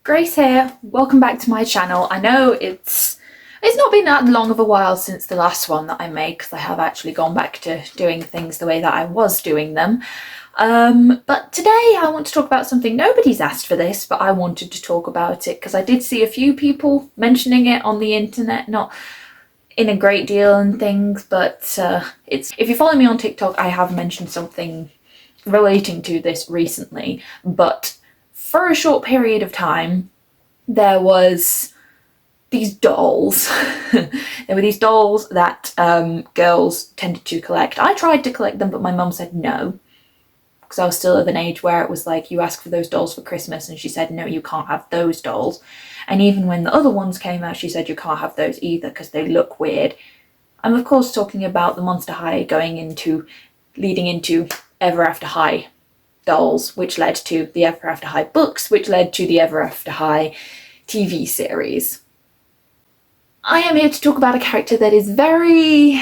Grace here, welcome back to my channel. I know it's not been that long of a while since the last one that I made, because I have actually gone back to doing things the way that I was doing them. But today I want to talk about something nobody's asked for this, but I wanted to talk about it because I did see a few people mentioning it on the internet, not in a great deal and things, but if you follow me on TikTok, I have mentioned something relating to this recently, but for a short period of time, there was these dolls. There were these dolls that girls tended to collect. I tried to collect them, but my mum said no, because I was still of an age where it was like, you ask for those dolls for Christmas, and she said, no, you can't have those dolls. And even when the other ones came out, she said, you can't have those either because they look weird. I'm of course talking about the Monster High leading into Ever After High dolls, which led to the Ever After High books, which led to the Ever After High TV series. I am here to talk about a character that is very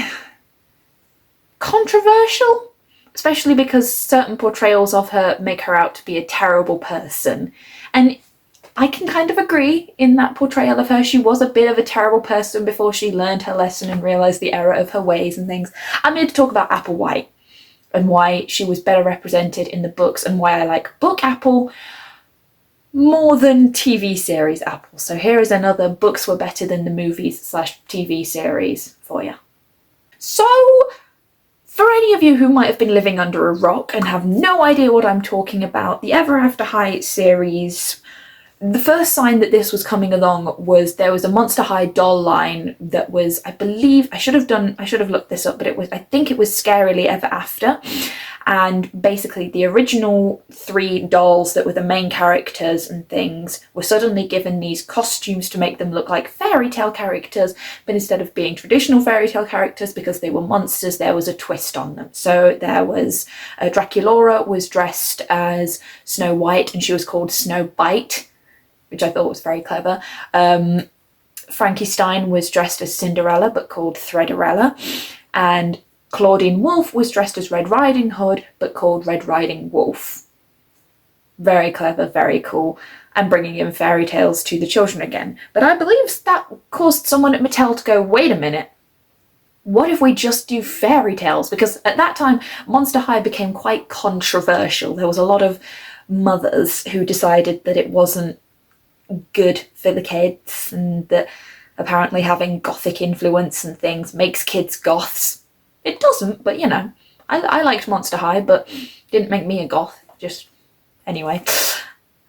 controversial, especially because certain portrayals of her make her out to be a terrible person. And I can kind of agree in that portrayal of her. She was a bit of a terrible person before she learned her lesson and realised the error of her ways and things. I'm here to talk about Apple White and why she was better represented in the books and why I like book Apple more than TV series Apple. So here is another books were better than the movies / TV series for you. So for any of you who might have been living under a rock and have no idea what I'm talking about, the Ever After High series, the first sign that this was coming along was there was a Monster High doll line that was, I believe, I should have looked this up, but I think it was Scarily Ever After. And basically the original 3 dolls that were the main characters and things were suddenly given these costumes to make them look like fairy tale characters, but instead of being traditional fairy tale characters, because they were monsters, there was a twist on them. So there was Draculaura was dressed as Snow White and she was called Snow Bite, which I thought was very clever. Frankenstein was dressed as Cinderella but called Threaderella, and Claudine Wolf was dressed as Red Riding Hood but called Red Riding Wolf. Very clever, very cool, and bringing in fairy tales to the children again. But I believe that caused someone at Mattel to go, wait a minute, what if we just do fairy tales? Because at that time, Monster High became quite controversial. There was a lot of mothers who decided that it wasn't good for the kids, and that apparently having gothic influence and things makes kids goths. It doesn't, but you know, I liked Monster High, but didn't make me a goth, just anyway.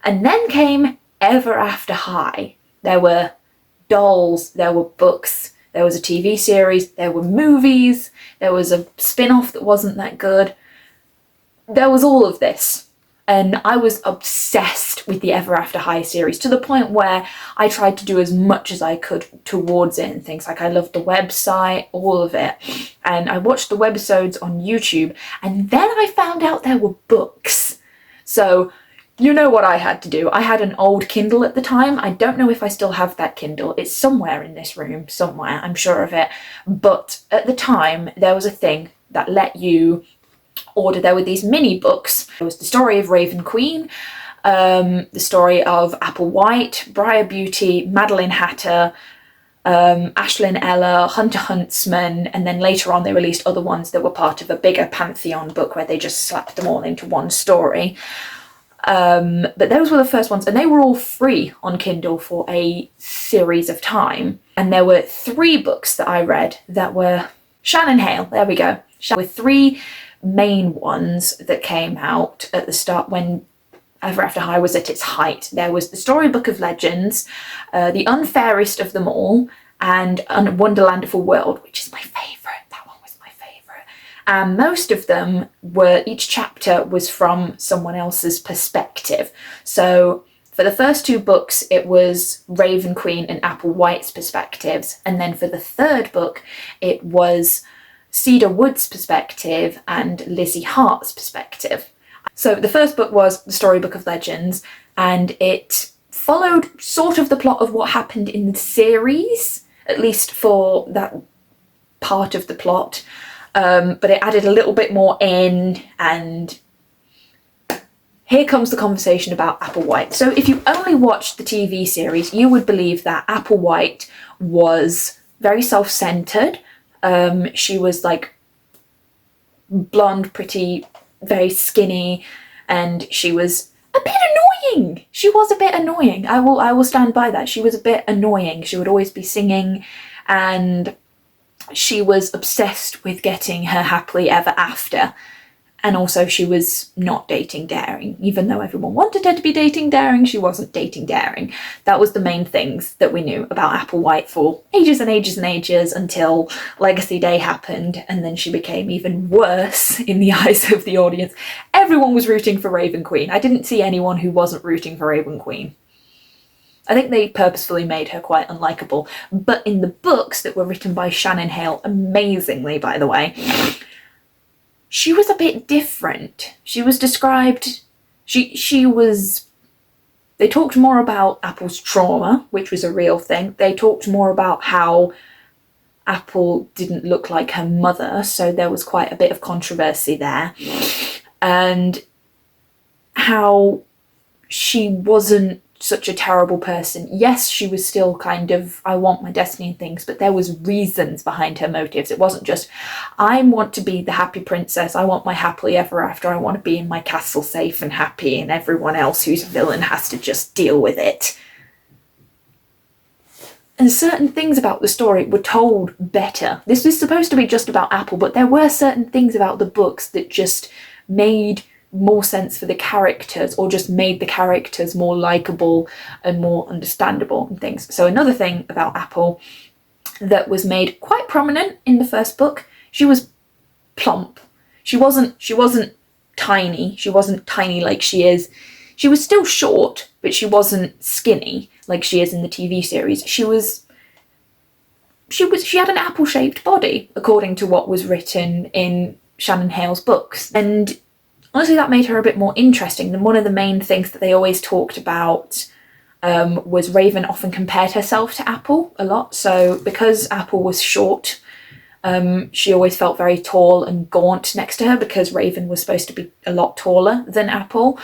And then came Ever After High. There were dolls, there were books, there was a TV series, there were movies, there was a spin-off that wasn't that good. There was all of this. And I was obsessed with the Ever After High series, to the point where I tried to do as much as I could towards it and things. Like, I loved the website, all of it. And I watched the webisodes on YouTube, and then I found out there were books. So you know what I had to do. I had an old Kindle at the time. I don't know if I still have that Kindle. It's somewhere in this room, somewhere, I'm sure of it. But at the time, there was a thing that let you order. There were these mini books. There was the story of Raven Queen, the story of Apple White, Briar Beauty, Madeline Hatter, Ashlyn Ella, Hunter Huntsman, and then later on they released other ones that were part of a bigger pantheon book where they just slapped them all into one story. But those were the first ones, and they were all free on Kindle for a series of time. And there were 3 books that I read that were Shannon Hale, there we go. There were 3 main ones that came out at the start when Ever After High was at its height. There was the Storybook of Legends, the Unfairest of Them All, and Wonderlandiful World, which is my favourite. That one was my favourite. And most of them each chapter was from someone else's perspective. So for the first 2 books, it was Raven Queen and Apple White's perspectives. And then for the 3rd book, it was Cedar Wood's perspective and Lizzie Hart's perspective. So the first book was the Storybook of Legends, and it followed sort of the plot of what happened in the series, at least for that part of the plot, but it added a little bit more in, and here comes the conversation about Applewhite. So if you only watched the TV series, you would believe that Applewhite was very self-centered. She was like blonde, pretty, very skinny, and she was a bit annoying. She was a bit annoying. I will stand by that. She was a bit annoying. She would always be singing, and she was obsessed with getting her happily ever after. And also she was not dating Daring. Even though everyone wanted her to be dating Daring, she wasn't dating Daring. That was the main things that we knew about Applewhite for ages and ages and ages, until Legacy Day happened, and then she became even worse in the eyes of the audience. Everyone was rooting for Raven Queen. I didn't see anyone who wasn't rooting for Raven Queen. I think they purposefully made her quite unlikable. But in the books that were written by Shannon Hale, amazingly by the way, she was a bit different. She was described, they talked more about Apple's trauma, which was a real thing. They talked more about how Apple didn't look like her mother, so there was quite a bit of controversy there. And how she wasn't such a terrible person. Yes, she was still kind of, I want my destiny and things, but there was reasons behind her motives. It wasn't just, I want to be the happy princess, I want my happily ever after, I want to be in my castle safe and happy, and everyone else who's a villain has to just deal with it. And certain things about the story were told better. This was supposed to be just about Apple, but there were certain things about the books that just made more sense for the characters, or just made the characters more likable and more understandable and things. So another thing about Apple that was made quite prominent in the first book, she was plump. She wasn't tiny. She wasn't tiny like she is. She was still short, but she wasn't skinny like she is in the TV series. She had an apple-shaped body, according to what was written in Shannon Hale's books. And honestly, that made her a bit more interesting. And one of the main things that they always talked about was Raven often compared herself to Apple a lot. So because Apple was short, she always felt very tall and gaunt next to her, because Raven was supposed to be a lot taller than Apple.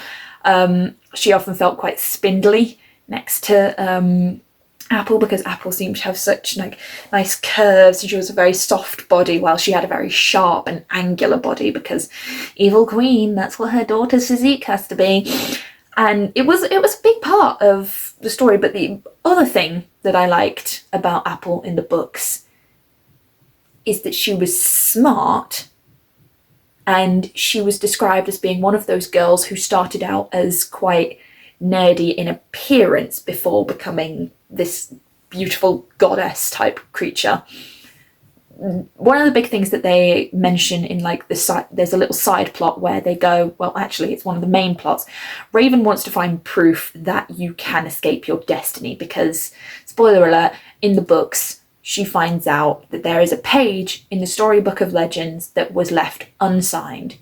She often felt quite spindly next to Apple, because Apple seemed to have such like nice curves, and she was a very soft body, while she had a very sharp and angular body, because evil queen, that's what her daughter's physique has to be. And it was a big part of the story. But the other thing that I liked about Apple in the books is that she was smart, and she was described as being one of those girls who started out as quite nerdy in appearance before becoming this beautiful goddess type creature. One of the big things that they mention in like there's a little side plot where they go, well actually it's one of the main plots, Raven wants to find proof that you can escape your destiny, because, spoiler alert, in the books she finds out that there is a page in the Storybook of Legends that was left unsigned,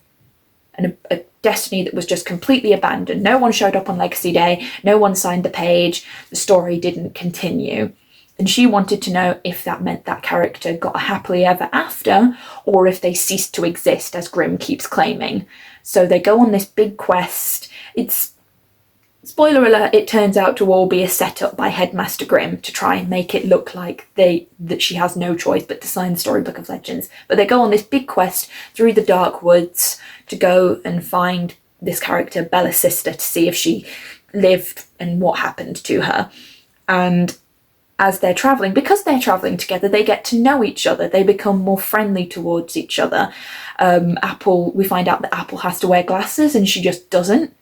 and a destiny that was just completely abandoned. No one showed up on Legacy Day, no one signed the page, the story didn't continue. And she wanted to know if that meant that character got a happily ever after, or if they ceased to exist, as Grimm keeps claiming. So they go on this big quest. It's, spoiler alert, it turns out to all be a setup by Headmaster Grimm to try and make it look like that she has no choice but to sign the Storybook of Legends. But they go on this big quest through the dark woods to go and find this character, Bella's sister, to see if she lived and what happened to her. And as they're travelling, because they're travelling together, they get to know each other. They become more friendly towards each other. We find out that Apple has to wear glasses, and she just doesn't,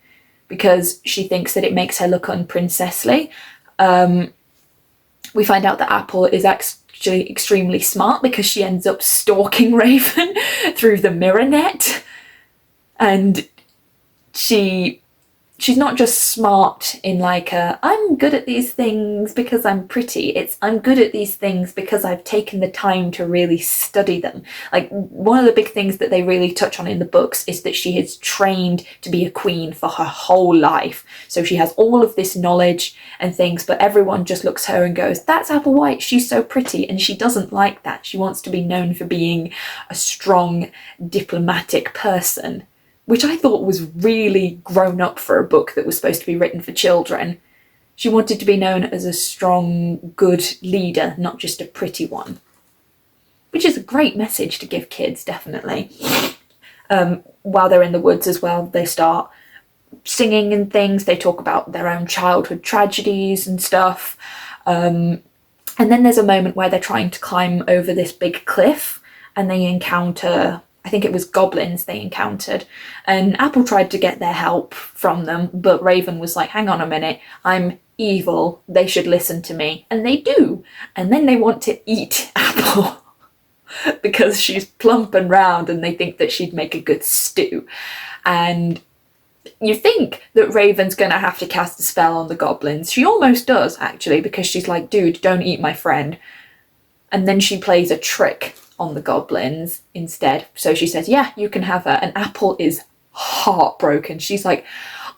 because she thinks that it makes her look unprincessly. We find out that Apple is actually extremely smart, because she ends up stalking Raven through the mirror net. And she's not just smart in like I'm good at these things because I'm pretty. It's I'm good at these things because I've taken the time to really study them. Like, one of the big things that they really touch on in the books is that she has trained to be a queen for her whole life. So she has all of this knowledge and things, but everyone just looks at her and goes, that's Applewhite, she's so pretty. And she doesn't like that. She wants to be known for being a strong, diplomatic person. which I thought was really grown up for a book that was supposed to be written for children. She wanted to be known as a strong, good leader, not just a pretty one. Which is a great message to give kids, definitely. While they're in the woods as well, they start singing and things. They talk about their own childhood tragedies and stuff. And then there's a moment where they're trying to climb over this big cliff and they encounter, I think it was goblins they encountered. And Apple tried to get their help from them, but Raven was like, hang on a minute, I'm evil, they should listen to me. And they do. And then they want to eat Apple because she's plump and round and they think that she'd make a good stew. And you think that Raven's going to have to cast a spell on the goblins. She almost does, actually, because she's like, dude, don't eat my friend. And then she plays a trick on the goblins instead. So she says, yeah, you can have her. And Apple is heartbroken. She's like,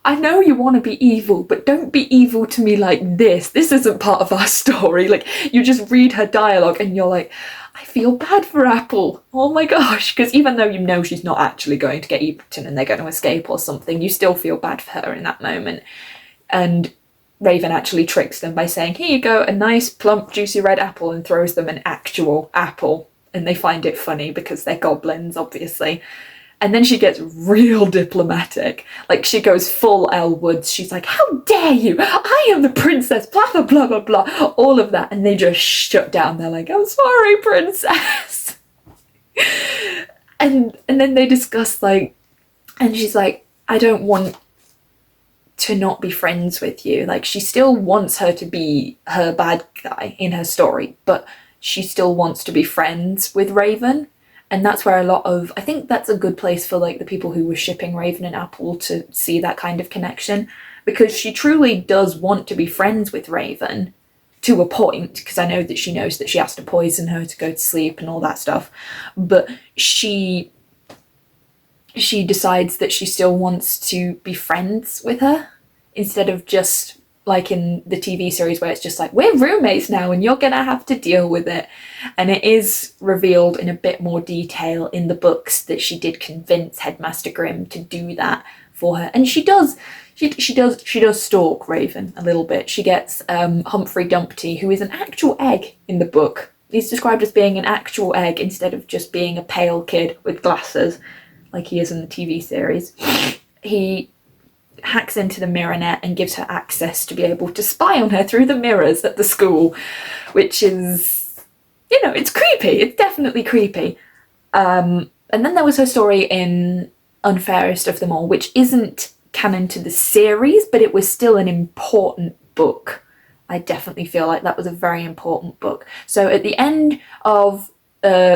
I know you want to be evil, but don't be evil to me like this. This isn't part of our story. Like, you just read her dialogue and you're like, I feel bad for Apple. Oh my gosh. Because even though you know she's not actually going to get eaten and they're going to escape or something, you still feel bad for her in that moment. And Raven actually tricks them by saying, here you go, a nice, plump, juicy red apple, and throws them an actual apple. And they find it funny because they're goblins, obviously. And then she gets real diplomatic. Like, she goes full Elle Woods. She's like, how dare you? I am the princess, blah, blah, blah, blah, blah. All of that. And they just shut down. They're like, I'm sorry, princess. and then they discuss, like, and she's like, I don't want to not be friends with you. Like, she still wants her to be her bad guy in her story, but she still wants to be friends with Raven. And that's where a lot of, I think that's a good place for like the people who were shipping Raven and Apple to see that kind of connection, because she truly does want to be friends with Raven to a point, because I know that she knows that she has to poison her to go to sleep and all that stuff, but she decides that she still wants to be friends with her instead of just like in the TV series where it's just like, we're roommates now and you're gonna have to deal with it. And it is revealed in a bit more detail in the books that she did convince Headmaster Grimm to do that for her. And she does stalk Raven a little bit. She gets Humphrey Dumpty, who is an actual egg in the book. He's described as being an actual egg instead of just being a pale kid with glasses like he is in the TV series. He hacks into the mirror net and gives her access to be able to spy on her through the mirrors at the school, which is, you know, it's creepy. It's definitely creepy. And then there was her story in Unfairest of Them All, which isn't canon to the series, but it was still an important book. I definitely feel like that was a very important book. So at the end of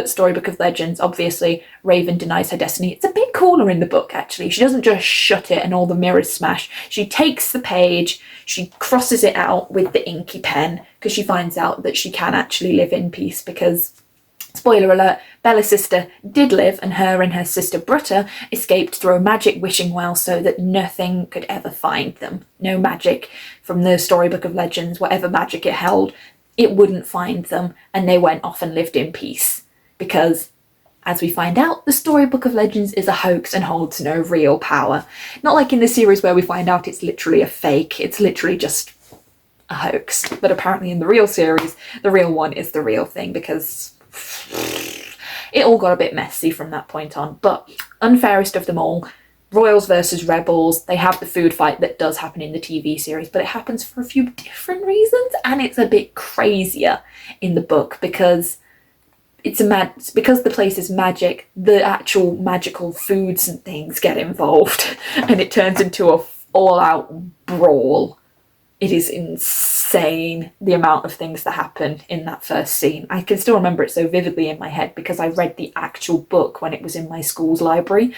Storybook of Legends, obviously Raven denies her destiny. It's a bit cooler in the book, actually. She doesn't just shut it and all the mirrors smash. She takes the page, she crosses it out with the inky pen, because she finds out that she can actually live in peace, because, spoiler alert, Bella's sister did live, and her sister Brutta escaped through a magic wishing well so that nothing could ever find them. No magic from the Storybook of Legends, whatever magic it held, it wouldn't find them, and they went off and lived in peace. Because, as we find out, the Storybook of Legends is a hoax and holds no real power. Not like in the series where we find out it's literally a fake, it's literally just a hoax. But apparently in the real series, the real one is the real thing, because it all got a bit messy from that point on. But Unfairest of Them All, Royals versus Rebels, they have the food fight that does happen in the TV series, but it happens for a few different reasons, and it's a bit crazier in the book because because the place is magic, the actual magical foods and things get involved, and it turns into a all-out brawl. It is insane, the amount of things that happen in that first scene. I can still remember it so vividly in my head because I read the actual book when it was in my school's library.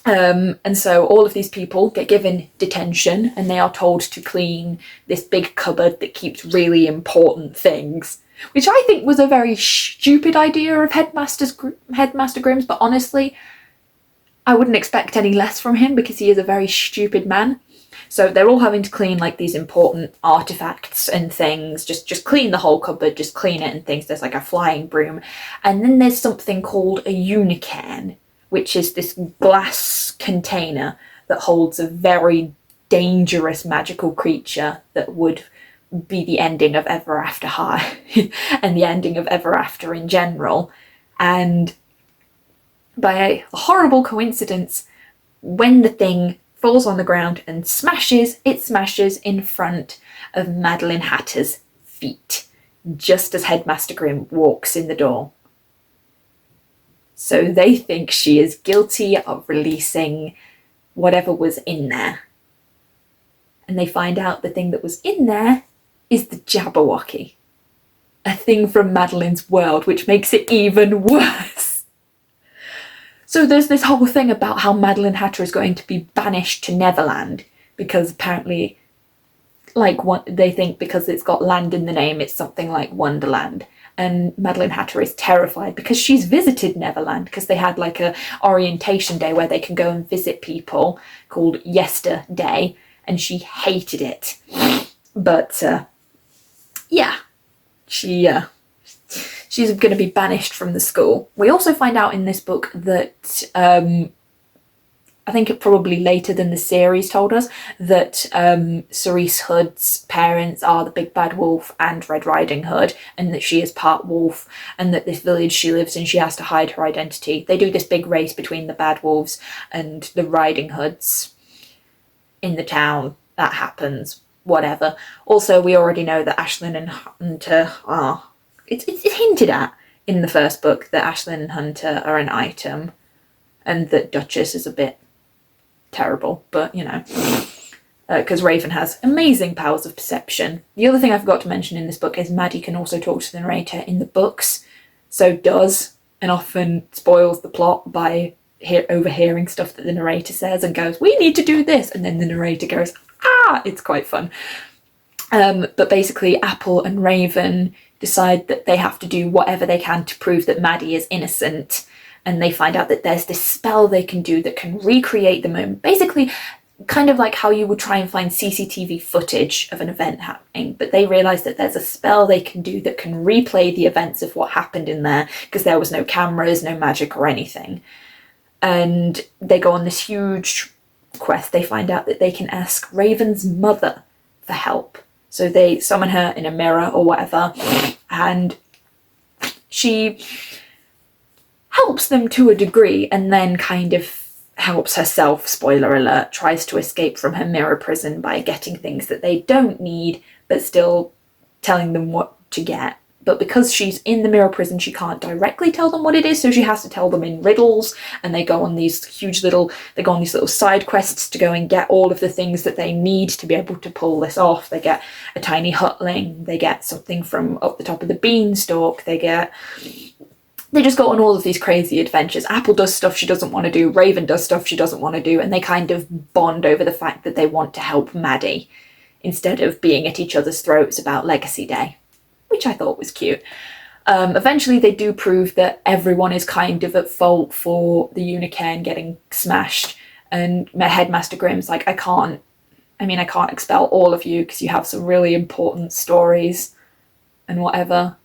And so all of these people get given detention and they are told to clean this big cupboard that keeps really important things, which I think was a very stupid idea of Headmaster Grimm's, but honestly, I wouldn't expect any less from him because he is a very stupid man. So they're all having to clean like these important artifacts and things, just clean the whole cupboard, just clean it and things. There's like a flying broom. And then there's something called a unicorn, which is this glass container that holds a very dangerous magical creature that would be the ending of Ever After High and the ending of Ever After in general. And by a horrible coincidence, when the thing falls on the ground and smashes, it smashes in front of Madeline Hatter's feet, just as Headmaster Grimm walks in the door. So they think she is guilty of releasing whatever was in there. And they find out the thing that was in there is the Jabberwocky, a thing from Madeline's world, which makes it even worse. So there's this whole thing about how Madeline Hatter is going to be banished to Neverland, because apparently, they think because it's got land in the name, it's something like Wonderland. And Madeline Hatter is terrified because she's visited Neverland, because they had like a orientation day where they can go and visit people called Yesterday, and she hated it. But she's going to be banished from the school. We also find out in this book that, I think it probably later than the series told us, that Cerise Hood's parents are the Big Bad Wolf and Red Riding Hood, and that she is part wolf, and that this village she lives in, she has to hide her identity. They do this big race between the Bad Wolves and the Riding Hoods in the town. That happens. Whatever. Also, we already know that Ashlyn and Hunter are... It's hinted at in the first book that Ashlyn and Hunter are an item, and that Duchess is a bit terrible, but because Raven has amazing powers of perception. The other thing I forgot to mention in this book is Maddie can also talk to the narrator in the books, so does, and often spoils the plot by overhearing stuff that the narrator says and goes, "We need to do this," and then the narrator goes, "Ah!" It's quite fun. But basically, Apple and Raven decide that they have to do whatever they can to prove that Maddie is innocent, and they find out that there's this spell they can do that can recreate the moment. Basically, kind of like how you would try and find CCTV footage of an event happening, but they realise that there's a spell they can do that can replay the events of what happened in there, because there was no cameras, no magic or anything. And they go on this huge quest. They find out that they can ask Raven's mother for help. So they summon her in a mirror or whatever, and she helps them to a degree, and then kind of helps herself, spoiler alert, tries to escape from her mirror prison by getting things that they don't need, but still telling them what to get. But because she's in the mirror prison, she can't directly tell them what it is, so she has to tell them in riddles, and they go on these little side quests to go and get all of the things that they need to be able to pull this off. They get a tiny hutling, they get something from up the top of the beanstalk, they just go on all of these crazy adventures. Apple does stuff she doesn't want to do, Raven does stuff she doesn't want to do, and they kind of bond over the fact that they want to help Maddie instead of being at each other's throats about Legacy Day, which I thought was cute. Eventually they do prove that everyone is kind of at fault for the Unicairn getting smashed, and Headmaster Grimm's like, I can't expel all of you because you have some really important stories and whatever.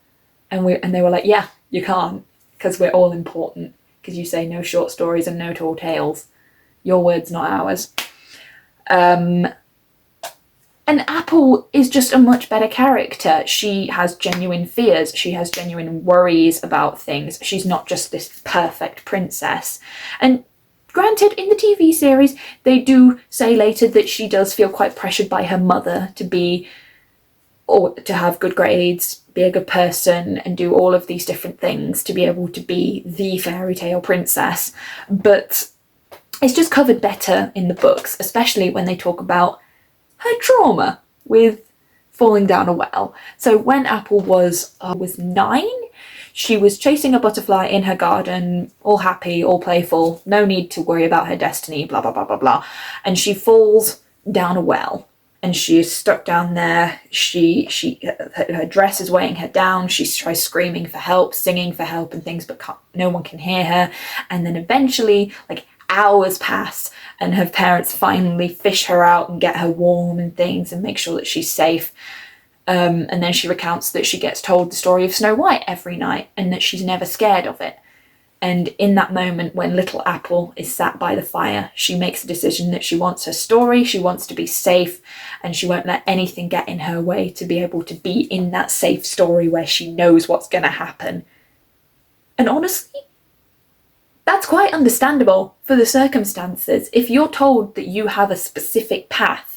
And they were like, yeah, you can't, because we're all important, because you say no short stories and no tall tales. Your words, not ours. And Apple is just a much better character. She has genuine fears. She has genuine worries about things. She's not just this perfect princess. And granted, in the TV series, they do say later that she does feel quite pressured by her mother to have good grades, be a good person, and do all of these different things to be able to be the fairy tale princess. But it's just covered better in the books, especially when they talk about her trauma with falling down a well. So when Apple was 9, she was chasing a butterfly in her garden, all happy, all playful, no need to worry about her destiny, blah, blah, blah, blah, blah. And she falls down a well, and she is stuck down there. Her dress is weighing her down. She tries screaming for help, singing for help and things, but no one can hear her. And then eventually, hours pass, and her parents finally fish her out and get her warm and things and make sure that she's safe. And then she recounts that she gets told the story of Snow White every night and that she's never scared of it. And in that moment when little Apple is sat by the fire, she makes a decision that she wants her story, she wants to be safe, and she won't let anything get in her way to be able to be in that safe story where she knows what's going to happen. And honestly, that's quite understandable for the circumstances. If you're told that you have a specific path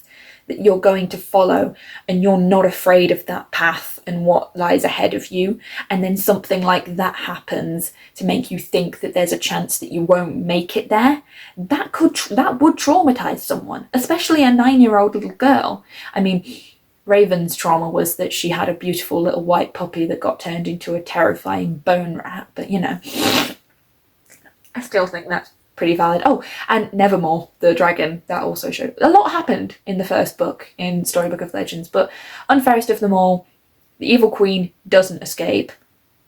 that you're going to follow and you're not afraid of that path and what lies ahead of you, and then something like that happens to make you think that there's a chance that you won't make it there, that would traumatize someone, especially a 9-year-old little girl. I mean, Raven's trauma was that she had a beautiful little white puppy that got turned into a terrifying bone rat, but you know, I still think that's pretty valid. Oh, and Nevermore, the dragon, that also showed. A lot happened in the first book, in Storybook of Legends, but Unfairest of Them All, the evil queen doesn't escape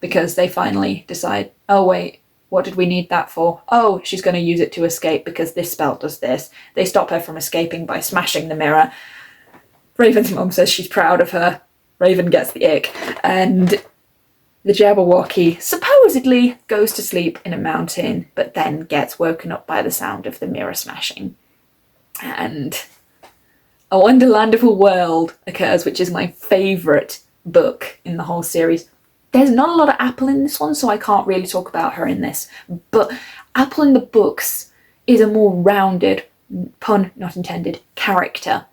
because they finally decide, oh wait, what did we need that for? Oh, she's going to use it to escape because this spell does this. They stop her from escaping by smashing the mirror. Raven's mum says she's proud of her. Raven gets the ick. And the Jabberwocky supposedly goes to sleep in a mountain, but then gets woken up by the sound of the mirror smashing. And A Wonderlandiful World occurs, which is my favourite book in the whole series. There's not a lot of Apple in this one, so I can't really talk about her in this. But Apple in the books is a more rounded, pun not intended, character.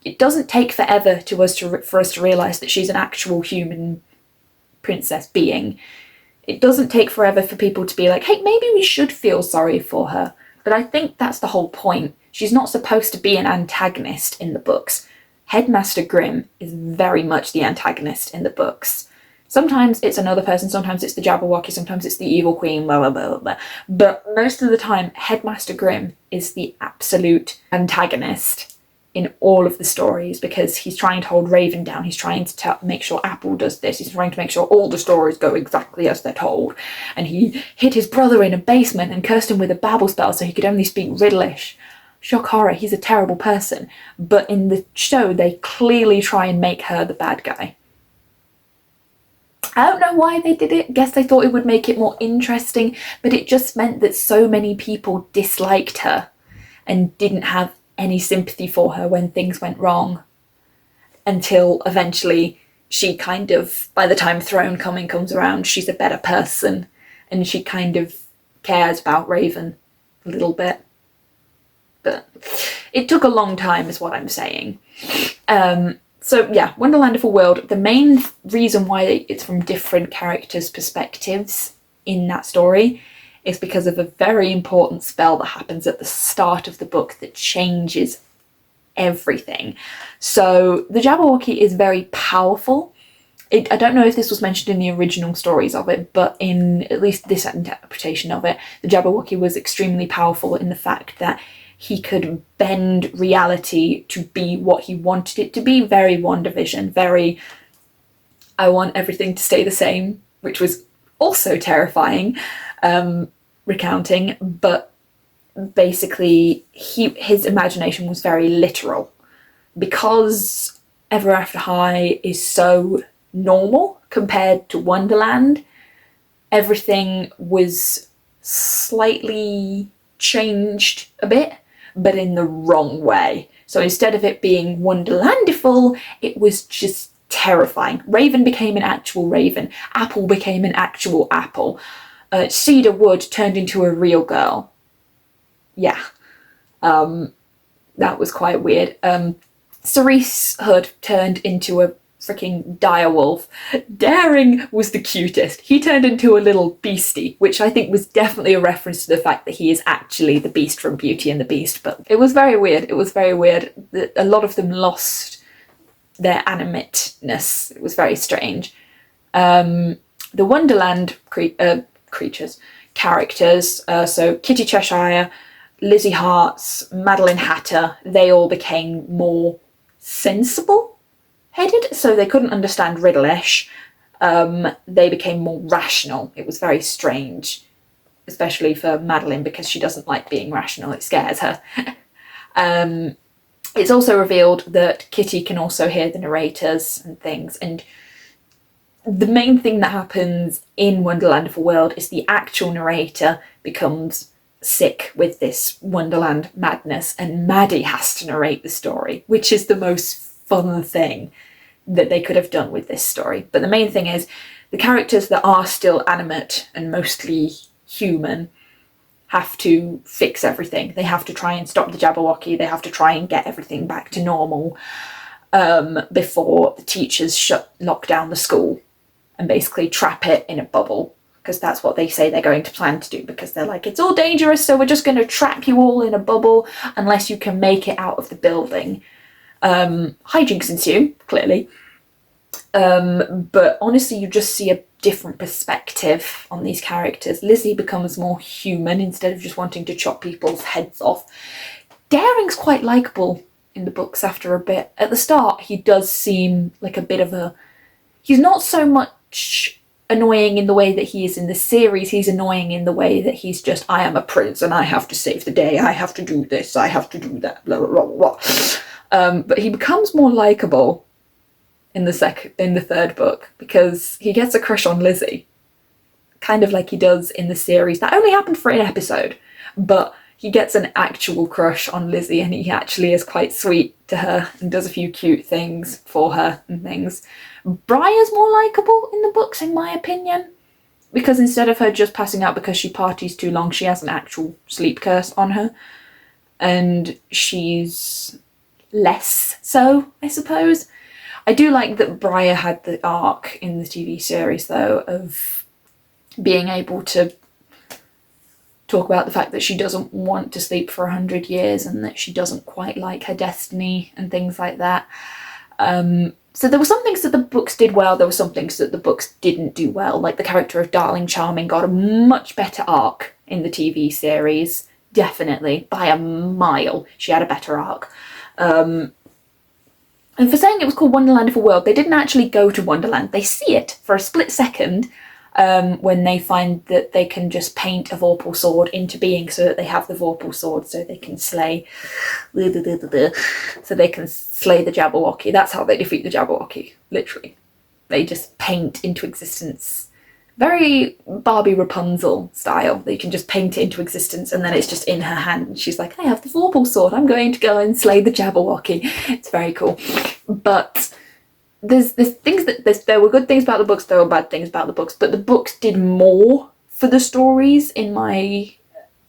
It doesn't take forever for us to realise that she's an actual human princess being. It doesn't take forever for people to be like, hey, maybe we should feel sorry for her. But I think that's the whole point. She's not supposed to be an antagonist in the books. Headmaster Grimm is very much the antagonist in the books. Sometimes it's another person, sometimes it's the Jabberwocky, sometimes it's the evil queen, blah, blah, blah, blah. But most of the time, Headmaster Grimm is the absolute antagonist in all of the stories, because he's trying to hold Raven down, he's trying to make sure Apple does this, he's trying to make sure all the stories go exactly as they're told. And he hid his brother in a basement and cursed him with a babble spell so he could only speak Riddlish. Shock horror, he's a terrible person. But in the show, they clearly try and make her the bad guy. I don't know why they did it. Guess they thought it would make it more interesting, but it just meant that so many people disliked her and didn't have any sympathy for her when things went wrong, until eventually she kind of, by the time Throne Coming comes around, she's a better person and she kind of cares about Raven a little bit. But it took a long time is what I'm saying. So yeah, Wonderlandiful World, the main reason why it's from different characters' perspectives in that story is because of a very important spell that happens at the start of the book that changes everything. So the Jabberwocky is very powerful. I don't know if this was mentioned in the original stories of it, but in at least this interpretation of it, the Jabberwocky was extremely powerful in the fact that he could bend reality to be what he wanted it to be. Very WandaVision, very I want everything to stay the same, which was also terrifying, recounting, but basically his imagination was very literal. Because Ever After High is so normal compared to Wonderland, everything was slightly changed a bit, but in the wrong way. So instead of it being Wonderlandiful, it was just terrifying. Raven became an actual raven. Apple became an actual apple. Cedar Wood turned into a real girl. Yeah. That was quite weird. Cerise Hood turned into a freaking direwolf. Daring was the cutest. He turned into a little beastie, which I think was definitely a reference to the fact that he is actually the Beast from Beauty and the Beast. But it was very weird. It was very weird. A lot of them lost their animateness. It was very strange. The Wonderland characters, so Kitty Cheshire, Lizzie Harts, Madeline Hatter, they all became more sensible headed, so they couldn't understand Riddlish. They became more rational. It was very strange, especially for Madeline, because she doesn't like being rational. It scares her. It's also revealed that Kitty can also hear the narrators and things, and the main thing that happens in Wonderlandiful World is the actual narrator becomes sick with this Wonderland madness, and Maddie has to narrate the story, which is the most fun thing that they could have done with this story. But the main thing is the characters that are still animate and mostly human have to fix everything. They have to try and stop the Jabberwocky. They have to try and get everything back to normal before the teachers lock down the school and basically trap it in a bubble, because that's what they say they're going to plan to do, because they're like, it's all dangerous, so we're just going to trap you all in a bubble unless you can make it out of the building. Hijinks ensue, clearly. But honestly, you just see a different perspective on these characters. Lizzie becomes more human instead of just wanting to chop people's heads off. Daring's quite likeable in the books after a bit. At the start, he does seem like a bit of a... He's not so much annoying in the way that he is in the series. He's annoying in the way that he's just, I am a prince and I have to save the day. I have to do this. I have to do that. Blah, blah, blah, blah. But he becomes more likeable in the third book, because he gets a crush on Lizzie, kind of like he does in the series. That only happened for an episode, but he gets an actual crush on Lizzie, and he actually is quite sweet to her and does a few cute things for her and things. Briar's more likeable in the books, in my opinion, because instead of her just passing out because she parties too long, she has an actual sleep curse on her, and she's less so, I suppose. I do like that Briar had the arc in the TV series, though, of being able to talk about the fact that she doesn't want to sleep for 100 years and that she doesn't quite like her destiny and things like that. So there were some things that the books did well, there were some things that the books didn't do well. Like the character of Darling Charming got a much better arc in the TV series, definitely, by a mile. She had a better arc. And for saying it was called Wonderlandiful World, they didn't actually go to Wonderland. They see it for a split second when they find that they can just paint a Vorpal sword into being, so that they have the Vorpal sword, so they can slay... So they can slay the Jabberwocky. That's how they defeat the Jabberwocky, literally. They just paint into existence. Very Barbie Rapunzel style. They can just paint it into existence and then it's just in her hand. And she's like, I have the Vorpal sword. I'm going to go and slay the Jabberwocky. It's very cool. But there's things that... There were good things about the books, there were bad things about the books. But the books did more for the stories, in my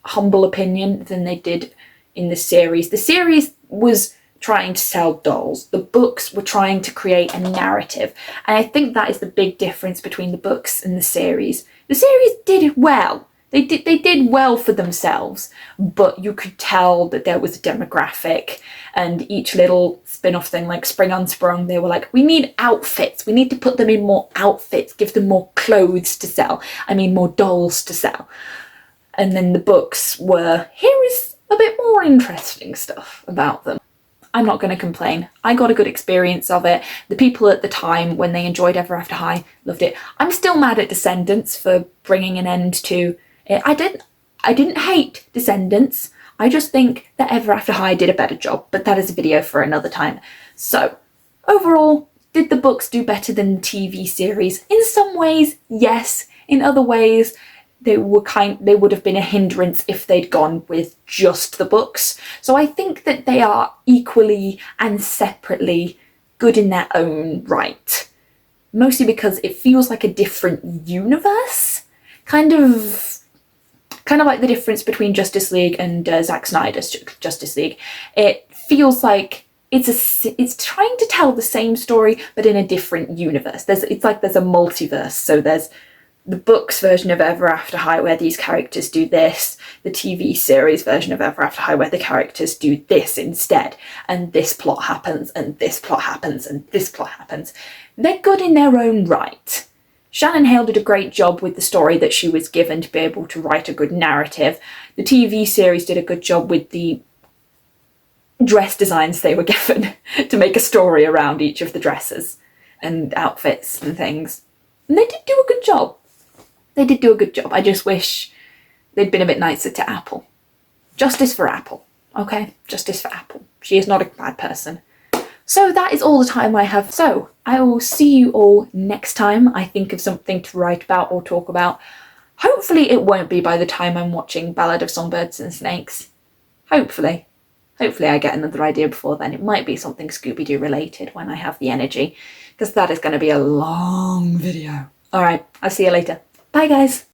humble opinion, than they did in the series. The series was trying to sell dolls. The books were trying to create a narrative. And I think that is the big difference between the books and the series. The series did well. They did well for themselves, but you could tell that there was a demographic, and each little spin-off thing, like Spring Unsprung, they were like, we need outfits. We need to put them in more outfits, give them more clothes to sell. I mean, more dolls to sell. And then the books were, here is a bit more interesting stuff about them. I'm not going to complain. I got a good experience of it. The people at the time, when they enjoyed Ever After High, loved it. I'm still mad at Descendants for bringing an end to it. I didn't hate Descendants. I just think that Ever After High did a better job, but that is a video for another time. So, overall, did the books do better than the TV series? In some ways, yes. In other ways, they would have been a hindrance if they'd gone with just the books. So I think that they are equally and separately good in their own right. Mostly because it feels like a different universe. Kind of like the difference between Justice League and Zack Snyder's Justice League. It feels like it's trying to tell the same story, but in a different universe. It's like there's a multiverse. So there's the books version of Ever After High where these characters do this, the TV series version of Ever After High where the characters do this instead, and this plot happens, and this plot happens, and this plot happens. They're good in their own right. Shannon Hale did a great job with the story that she was given to be able to write a good narrative. The TV series did a good job with the dress designs they were given to make a story around each of the dresses and outfits and things. And they did do a good job. They did do a good job. I just wish they'd been a bit nicer to Apple. Justice for Apple, okay? Justice for Apple. She is not a bad person. So that is all the time I have. So I will see you all next time I think of something to write about or talk about. Hopefully it won't be by the time I'm watching Ballad of Songbirds and Snakes. Hopefully. Hopefully I get another idea before then. It might be something Scooby-Doo related when I have the energy, because that is going to be a long video. Alright, I'll see you later. Bye guys!